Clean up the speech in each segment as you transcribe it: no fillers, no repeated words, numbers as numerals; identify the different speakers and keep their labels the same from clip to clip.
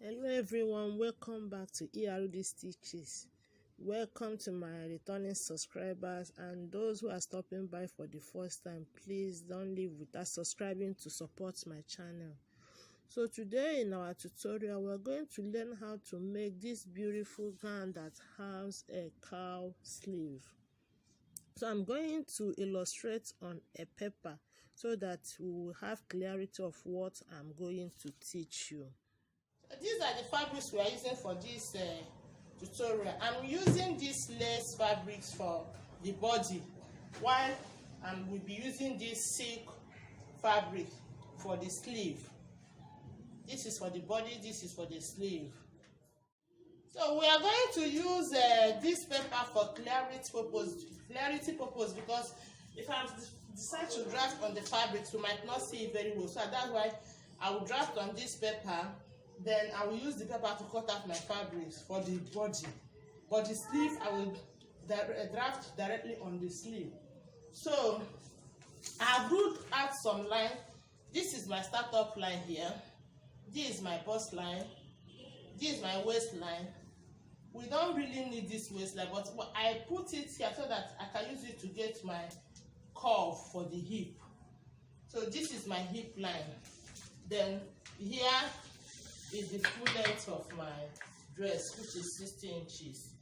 Speaker 1: Hello everyone, welcome back to ERD Stitches. Welcome to my returning subscribers and those who are stopping by for the first time. Please don't leave without subscribing to support my channel. So today in our tutorial we're going to learn how to make this beautiful gown that has a cowl sleeve. So I'm going to illustrate on a paper so that we will have clarity of what I'm going to teach you. These are the fabrics we are using for this tutorial. I'm using these lace fabrics for the body, while I will be using this silk fabric for the sleeve. This is for the body, this is for the sleeve. So we are going to use this paper for clarity purpose, because if I decide to draft on the fabrics, we might not see it very well. So that's why I will draft on this paper. Then I will use the paper to cut out my fabrics for the body. For the sleeve, I will draft directly on the sleeve. So I drew out some line. This is my startup line here. This is my bust line. This is my waistline. We don't really need this waistline, but I put it here so that I can use it to get my curve for the hip. So this is my hip line. Then here is the full length of my dress, which is 60 inches.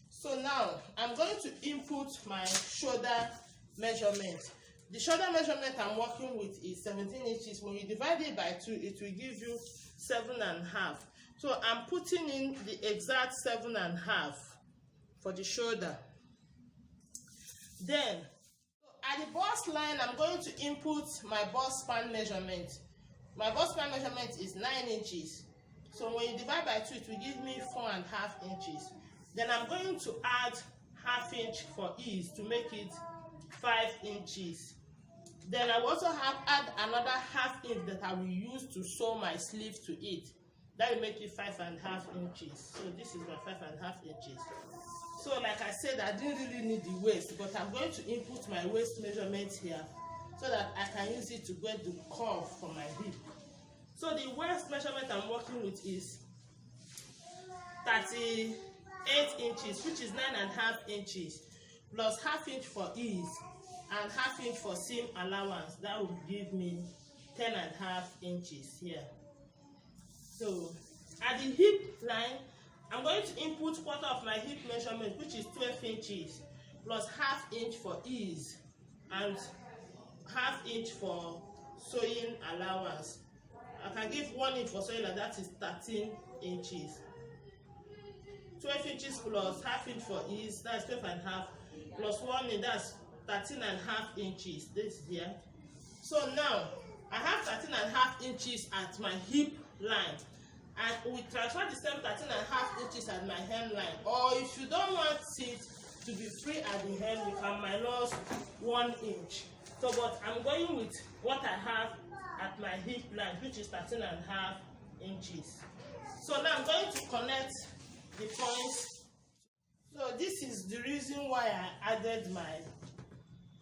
Speaker 1: So now I'm going to input my shoulder measurement. The shoulder measurement I'm working with is 17 inches. When you divide it by 2, it will give you 7.5. So I'm putting in the exact 7.5 for the shoulder. Then at the bust line, I'm going to input my bust span measurement. My bust span measurement is 9 inches. So when you divide by 2, it will give me 4.5 inches. Then I'm going to add ½ inch for ease to make it 5 inches. Then I will also add another ½ inch that I will use to sew my sleeve to it. That will make it 5.5 inches. So this is my 5.5 inches. So like I said, I didn't really need the waist, but I'm going to input my waist measurement here so that I can use it to get the curve for my hip. So the waist measurement I'm working with is 38 inches, which is 9.5 inches, plus ½ inch for ease and ½ inch for seam allowance. That will give me 10.5 inches here. So at the hip line, I'm going to input quarter of my hip measurement, which is 12 inches, plus ½ inch for ease and ½ inch for sewing allowance. I can give 1 inch for sewing, and that is 13 inches. 12 inches plus ½ inch for ease, that's 12.5, plus 1 inch, that's 13.5 inches. This here. So now I have 13.5 inches at my hip line, and we transfer the same 13.5 inches at my hemline. Or if you don't want it to be free at the hem, you can minus 1 inch. So, but I'm going with what I have at my hip line, which is 13.5 inches. So now I'm going to connect the points. So this is the reason why I added my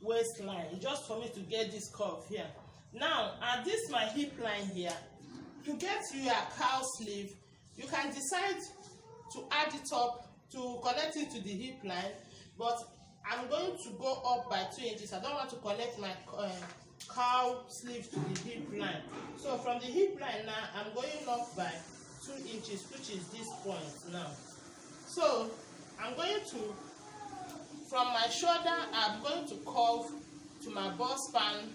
Speaker 1: waistline, just for me to get this curve here. Now at this my hip line here, to get your cowl sleeve, you can decide to add it up to connect it to the hip line, but I'm going to go up by 2 inches. I don't want to connect my cowl sleeve to the hip line. So from the hip line now, I'm going up by 2 inches, which is this point now. So I'm going to, from my shoulder, I'm going to curve to my bust span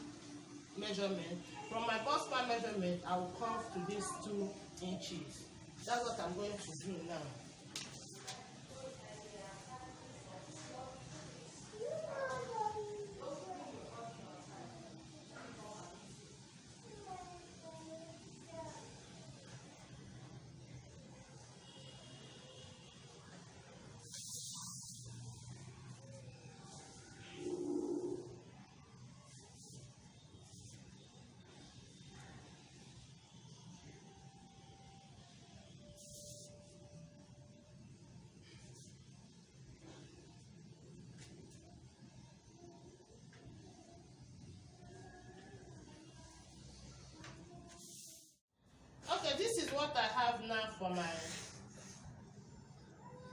Speaker 1: measurement. From my bust span measurement, I will curve to these 2 inches. That's what I'm going to do now. what I have now for my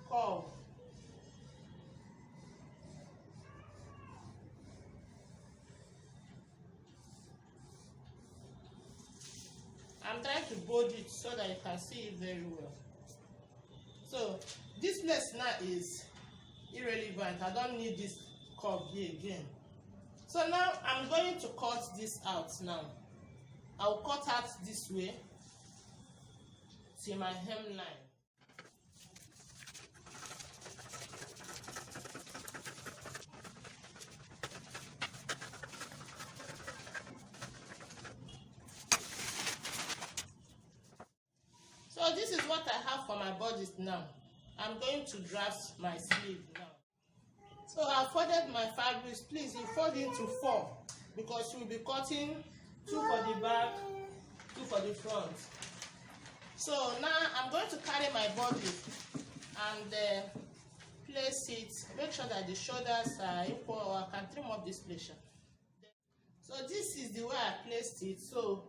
Speaker 1: curve. I'm trying to bold it so that you can see it very well. So this lace now is irrelevant. I don't need this curve here again. So now I'm going to cut this out now. I'll cut out this way till my hemline. So this is what I have for my bodice now. I'm going to draft my sleeve now. So I folded my fabrics. Please, you fold into 4 because we'll be cutting 2 for the back, 2 for the front. So now I'm going to carry my body and place it. Make sure that the shoulders are equal, or I can trim up this pleasure. So this is the way I placed it. So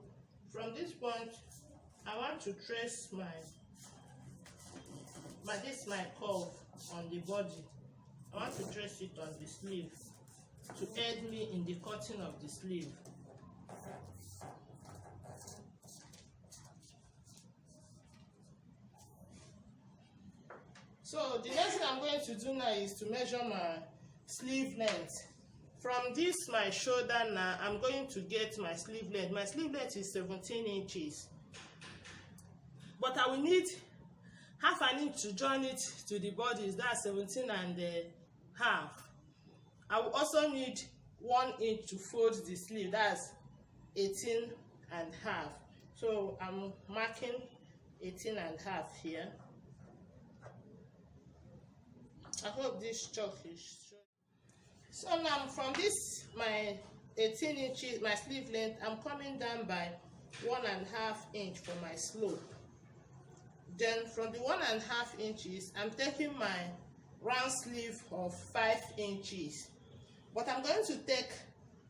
Speaker 1: from this point, I want to trace my curve on the body. I want to trace it on the sleeve to aid me in the cutting of the sleeve. So the next thing I'm going to do now is to measure my sleeve length. From this my shoulder now, I'm going to get my sleeve length. My sleeve length is 17 inches. But I will need half an inch to join it to the body. That's 17 and half. I will also need 1 inch to fold the sleeve. That's 18 and half. So I'm marking 18 and half here. I hope this chalk is straight. So now from this my 18 inches, my sleeve length, I'm coming down by 1.5 inch for my slope. Then from the 1.5 inches, I'm taking my round sleeve of 5 inches. But I'm going to take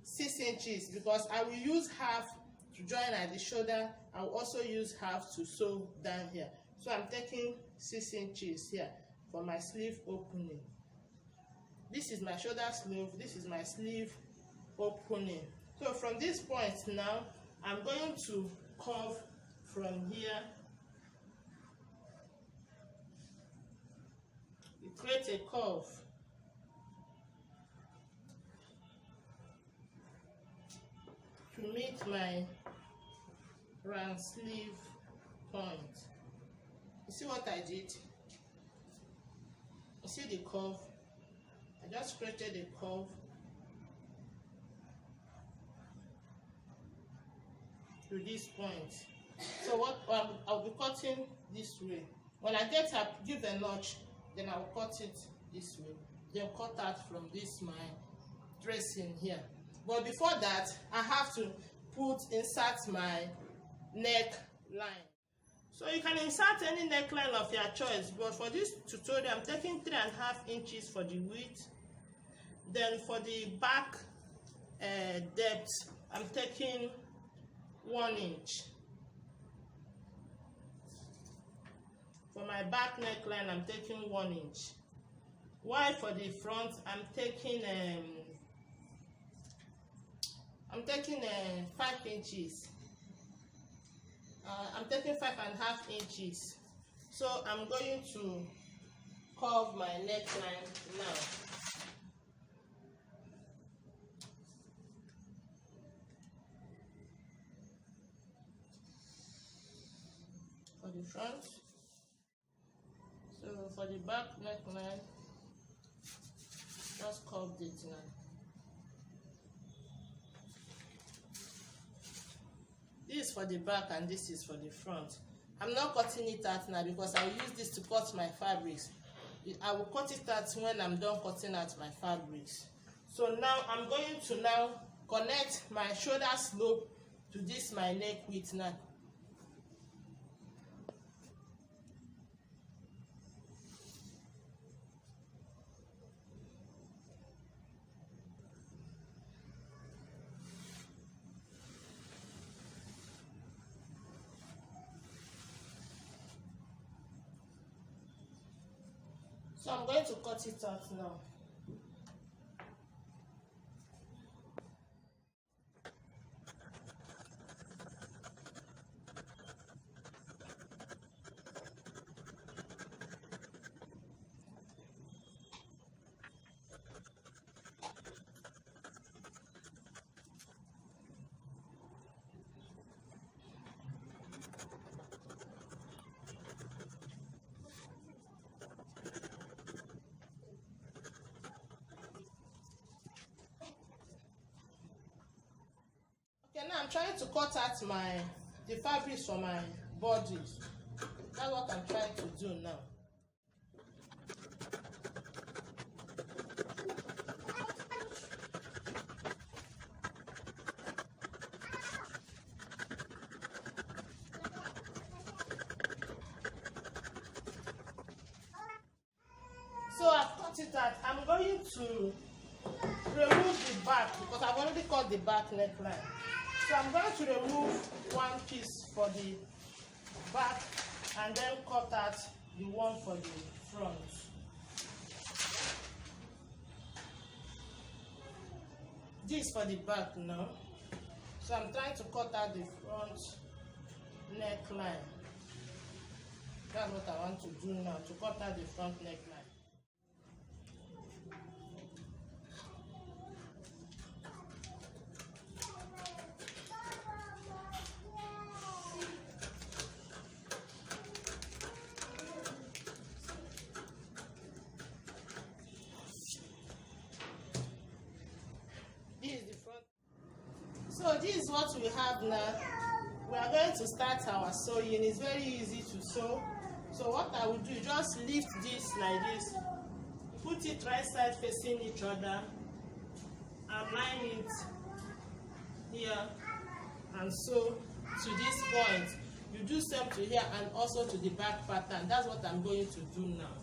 Speaker 1: 6 inches because I will use half to join at the shoulder. I will also use half to sew down here. So I'm taking 6 inches here for my sleeve opening. This is my shoulder sleeve. This is my sleeve opening. So from this point now, I'm going to curve from here. Create a curve to meet my round sleeve point. You see what I did? You see the curve? I just created a curve to this point. So what I'll be cutting this way. When I get up, give a notch. Then I will cut it this way. Then cut out from this my dressing here. But before that, I have to insert my neck line. So you can insert any neckline of your choice. But for this tutorial, I'm taking 3.5 inches for the width. Then for the back depth, I'm taking 1 inch. For my back neckline, I'm taking 1 inch. While for the front, I'm taking 5 inches. I'm taking 5.5 inches. So I'm going to curve my neckline now. For the front. So for the back neckline, just curve it now. This is for the back and this is for the front. I'm not cutting it out now because I will use this to cut my fabrics. I will cut it out when I'm done cutting out my fabrics. So now I'm going to now connect my shoulder slope to this my neck width now. So I'm going to cut it out now. Okay, now I'm trying to cut out the fabrics for my body. That's what I'm trying to do now. So I've cut it out. I'm going to remove the back because I've already cut the back neckline. So I'm going to remove one piece for the back and then cut out the one for the front. This for the back now. So I'm trying to cut out the front neckline. That's what I want to do now, to cut out the front neckline. So this is what we have now. We are going to start our sewing. It's very easy to sew. So what I will do is just lift this like this, put it right side facing each other, align it here and sew to this point. You do same to here and also to the back pattern. That's what I'm going to do now.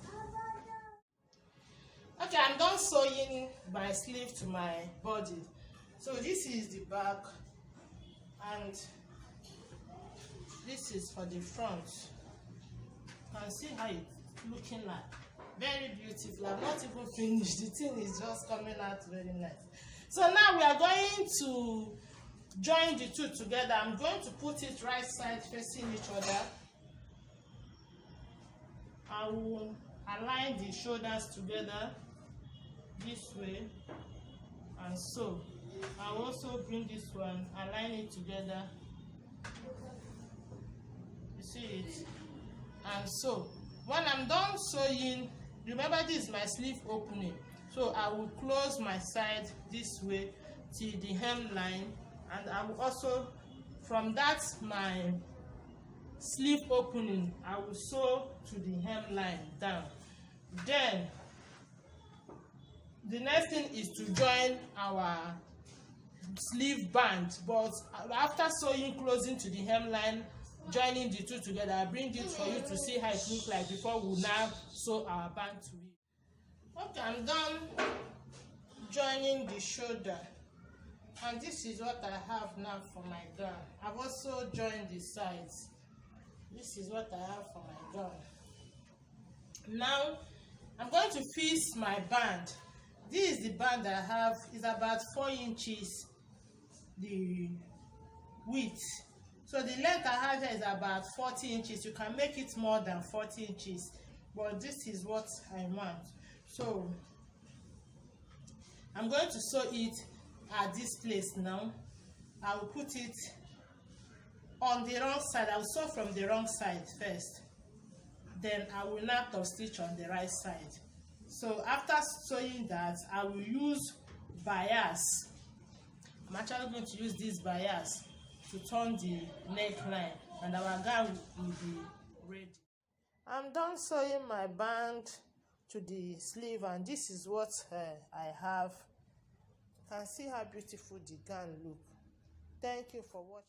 Speaker 1: Okay, I'm done sewing my sleeve to my body. So this is the back and this is for the front. You can see how it's looking like. Very beautiful. I'm not even finished. The thing is just coming out very nice. So now we are going to join the two together. I'm going to put it right side facing each other. I will align the shoulders together this way and so. I'll also bring this one, align it together. You see it? And so, when I'm done sewing, remember this is my sleeve opening. So I will close my side this way till the hemline, and I will also, from that my sleeve opening, I will sew to the hemline down. Then the next thing is to join our sleeve band, but after sewing closing to the hemline, joining the two together, I bring it for you to see how it looks like before we now sew our band to it. Okay, I'm done joining the shoulder, and this is what I have now for my gown. I've also joined the sides. This is what I have for my gown. Now I'm going to fix my band. This is the band I have. It's about 4 inches the width. So the length I have here is about 40 inches. You can make it more than 40 inches, but this is what I want. So I'm going to sew it at this place now. I will put it on the wrong side. I will sew from the wrong side first. Then I will now top stitch on the right side. So after sewing that, I will use bias. I'm actually going to use this bias to turn the neckline, and our gown will be ready. I'm done sewing my band to the sleeve, and this is what I have. You can see how beautiful the gown look. Thank you for watching.